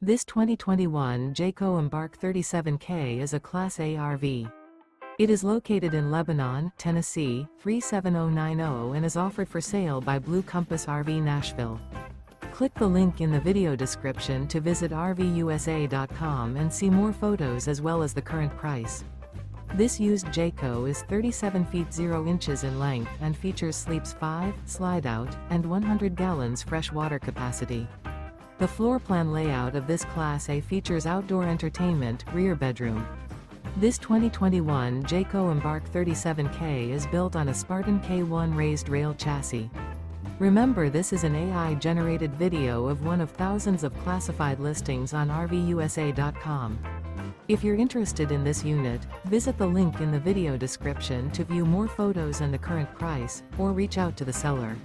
This 2021 Jayco Embark 37K is a Class A RV. It is located in Lebanon, Tennessee, 37090 and is offered for sale by Blue Compass RV Nashville. Click the link in the video description to visit RVUSA.com and see more photos as well as the current price. This used Jayco is 37 feet 0 inches in length and features sleeps 5, slide-out, and 100 gallons fresh water capacity. The floor plan layout of this Class A features outdoor entertainment, rear bedroom. This 2021 Jayco Embark 37K is built on a Spartan K1 Raised Rail chassis. Remember, this is an AI-generated video of one of thousands of classified listings on RVUSA.com. If you're interested in this unit, visit the link in the video description to view more photos and the current price, or reach out to the seller.